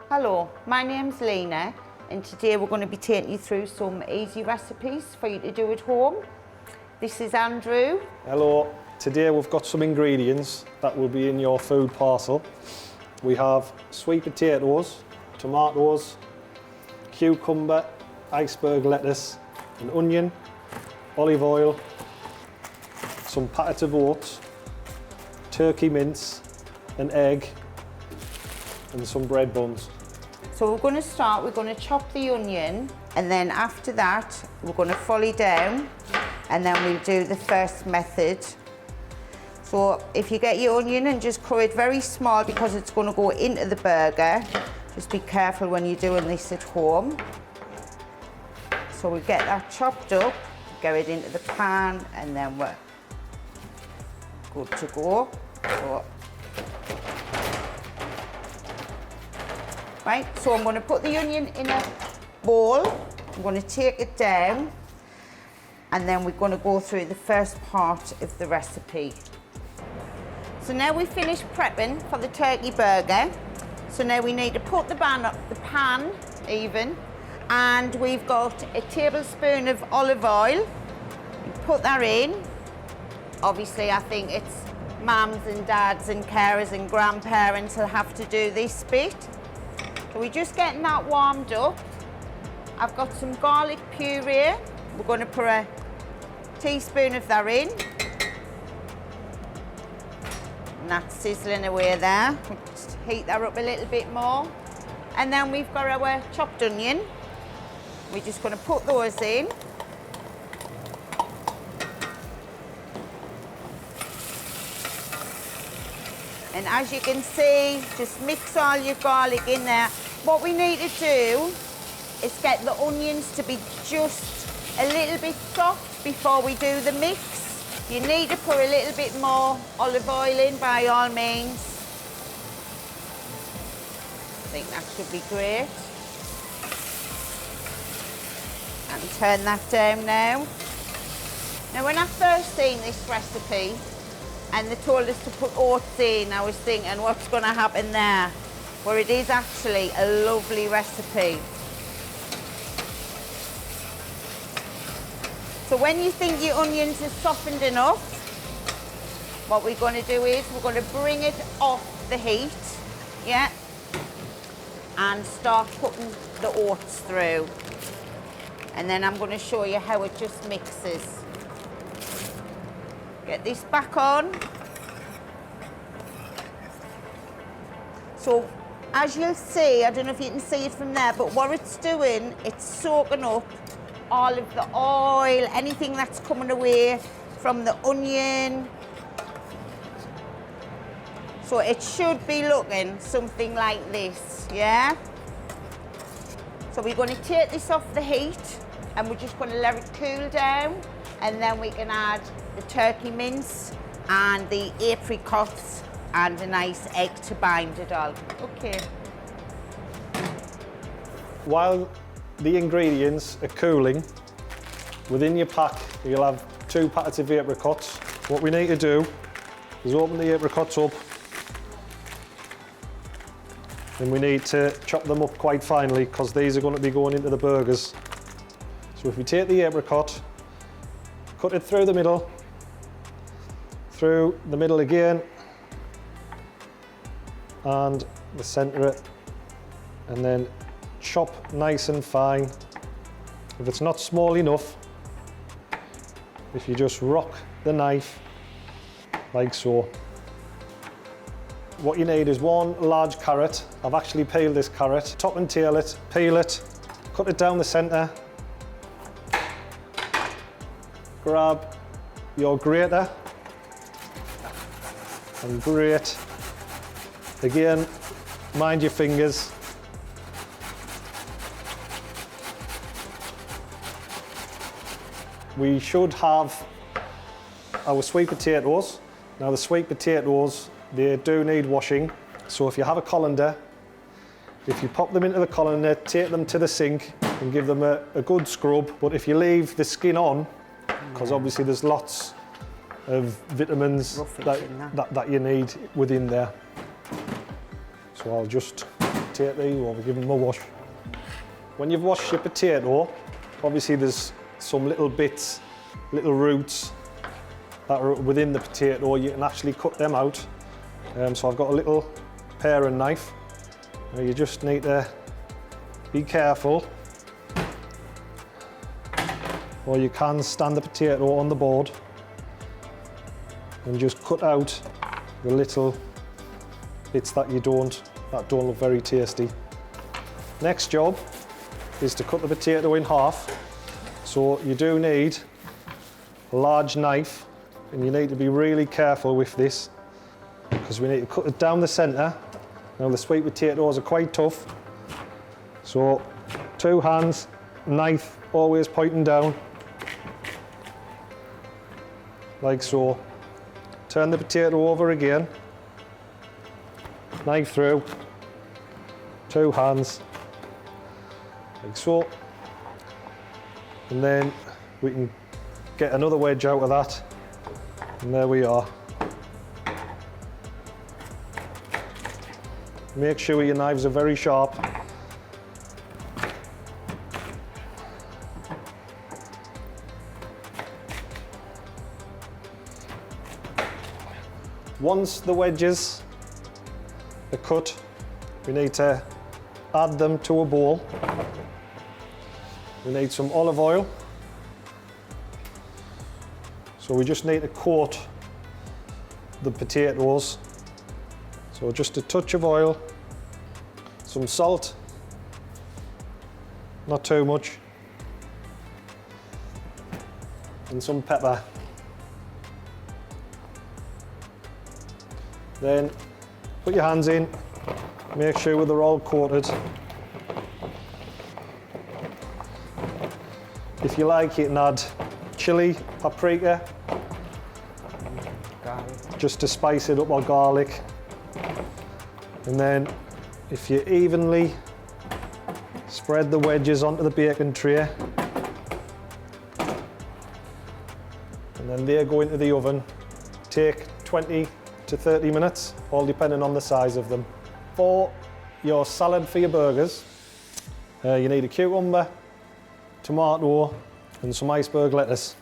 Hello, my name's Lena and today we're going to be taking you through some easy recipes for you to do at home. This is Andrew. Hello, today we've got some ingredients that will be in your food parcel. We have sweet potatoes, tomatoes, cucumber, iceberg lettuce, an onion, olive oil, some packet of oats, turkey mince, an egg and some bread buns. So we're going to chop the onion and then after that we're going to folly down and then we'll do the first method. So if you get your onion and just cut it very small because it's going to go into the burger, just be careful when you're doing this at home. So we get that chopped up, get it into the pan and then we're good to go. Right, so I'm going to put the onion in a bowl, I'm going to take it down and then we're going to go through the first part of the recipe. So now we've finished prepping for the turkey burger. So now we need to put the pan even, and we've got a tablespoon of olive oil. We put that in. Obviously I think it's mums and dads and carers and grandparents will have to do this bit. So we're just getting that warmed up. I've got some garlic puree. We're going to put a teaspoon of that in. And that's sizzling away there. Just heat that up a little bit more. And then we've got our chopped onion. We're just going to put those in. And as you can see, just mix all your garlic in there. What we need to do is get the onions to be just a little bit soft before we do the mix. You need to put a little bit more olive oil in by all means. I think that should be great. And turn that down now. Now when I first seen this recipe, and they told us to put oats in, I was thinking, what's going to happen there? Well, it is actually a lovely recipe. So when you think your onions are softened enough, what we're going to do is we're going to bring it off the heat, yeah, and start putting the oats through. And then I'm going to show you how it just mixes. Get this back on. So as you'll see, I don't know if you can see it from there, but what it's doing, it's soaking up all of the oil, anything that's coming away from the onion. So it should be looking something like this, yeah? So we're going to take this off the heat and we're just going to let it cool down, and then we can add the turkey mince and the apricots and a nice egg to bind it all. Okay. While the ingredients are cooling, within your pack you'll have 2 packets of apricots. What we need to do is open the apricots up, and we need to chop them up quite finely because these are going to be going into the burgers. So if we take the apricot, cut it through the middle again, and the centre it, and then chop nice and fine. If it's not small enough, if you just rock the knife like so. What you need is 1 large carrot. I've actually peeled this carrot, top and tail it, peel it, cut it down the centre. Grab your grater and grate. Again, mind your fingers. We should have our sweet potatoes. Now the sweet potatoes, they do need washing. So if you have a colander, if you pop them into the colander, take them to the sink and give them a good scrub. But if you leave the skin on, because obviously there's lots of vitamins that you need within there. So I'll just potato or we give them a wash. When you've washed your potato, obviously there's some little bits, little roots that are within the potato. You can actually cut them out. So I've got a little paring knife. Now you just need to be careful, or you can stand the potato on the board and just cut out the little bits that don't look very tasty. Next job is to cut the potato in half. So you do need a large knife, and you need to be really careful with this because we need to cut it down the centre. Now the sweet potatoes are quite tough, so 2 hands, knife always pointing down, like so. Turn the potato over again, knife through, 2 hands, like so. And then we can get another wedge out of that, and there we are. Make sure your knives are very sharp. Once the wedges are cut, we need to add them to a bowl. We need some olive oil. So we just need to coat the potatoes. So just a touch of oil, some salt, not too much, and some pepper. Then put your hands in, make sure they're all coated. If you like, you can add chili, paprika, Garlic. just to spice it up, or garlic. And then if you evenly spread the wedges onto the baking tray, and then they go into the oven, take 20 to 30 minutes, all depending on the size of them. For your salad for your burgers, you need a cucumber, tomato, and some iceberg lettuce.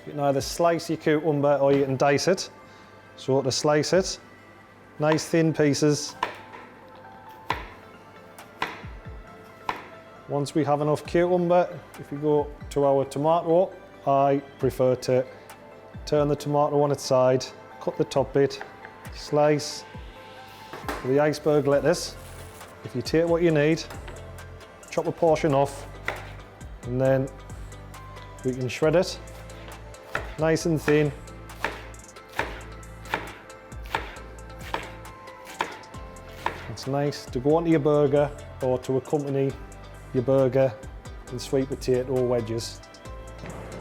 You can either slice your cucumber or you can dice it. So to slice it, nice thin pieces. Once we have enough cucumber, if we go to our tomato, I prefer to turn the tomato on its side, cut the top bit, slice. For the iceberg lettuce, if you take what you need, chop a portion off, and then we can shred it nice and thin. It's nice to go onto your burger or to accompany your burger with sweet potato wedges.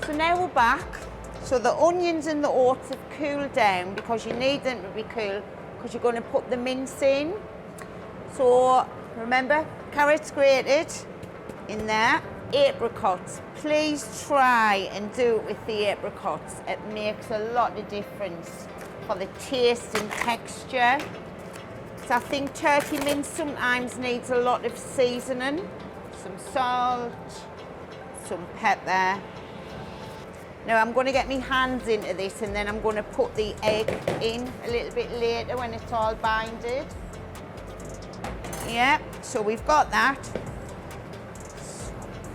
So now we're back. So the onions and the oats have cooled down because you need them to be cool because you're going to put the mince in. So remember, carrots grated in there. Apricots, please try and do it with the apricots. It makes a lot of difference for the taste and texture. So I think turkey mince sometimes needs a lot of seasoning. Some salt, some pepper. Now I'm going to get my hands into this and then I'm going to put the egg in a little bit later when it's all binded. Yeah, so we've got that.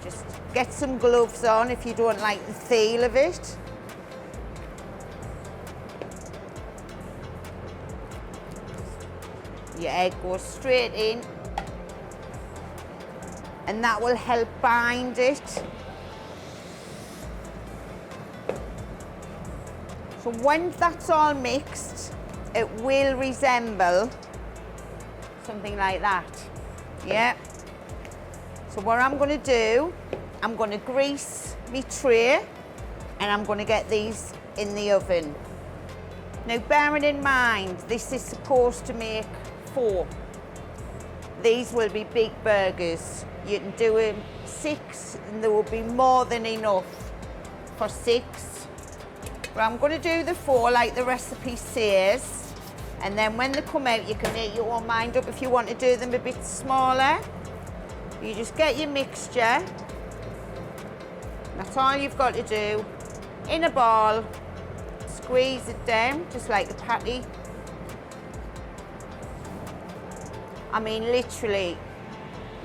Just get some gloves on if you don't like the feel of it. Your egg goes straight in and that will help bind it. So when that's all mixed, it will resemble something like that, yeah? So what I'm gonna do, I'm gonna grease my tray and I'm gonna get these in the oven. Now bearing in mind, this is supposed to make 4. These will be big burgers. You can do 6 and there will be more than enough for 6. But I'm going to do the 4 like the recipe says. And then when they come out, you can make your own mind up if you want to do them a bit smaller. You just get your mixture. That's all you've got to do. In a ball, squeeze it down, just like a patty. I mean, literally,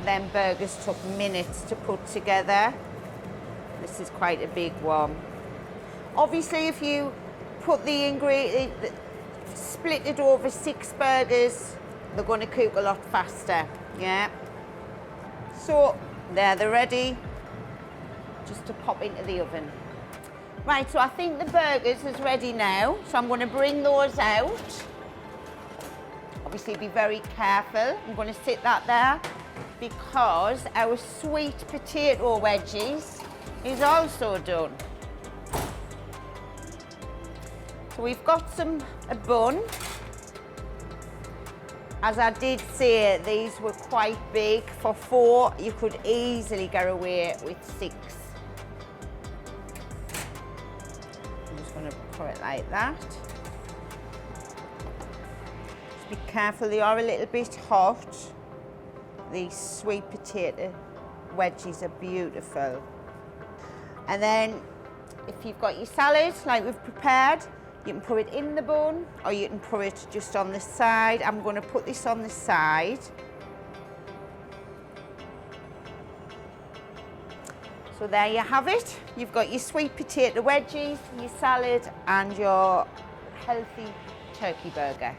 them burgers took minutes to put together. This is quite a big one. Obviously, if you put the ingredient, split it over 6 burgers, they're going to cook a lot faster, yeah? So, there, they're ready, just to pop into the oven. Right, so I think the burgers is ready now, so I'm going to bring those out. Obviously, be very careful. I'm going to sit that there because our sweet potato wedgies is also done. So we've got a bun. As I did say, these were quite big. For 4, you could easily get away with 6. I'm just going to put it like that. Just be careful, they are a little bit hot. These sweet potato wedgies are beautiful. And then, if you've got your salad, like we've prepared, you can put it in the bun, or you can put it just on the side. I'm going to put this on the side. So there you have it. You've got your sweet potato wedgies, your salad, and your healthy turkey burger.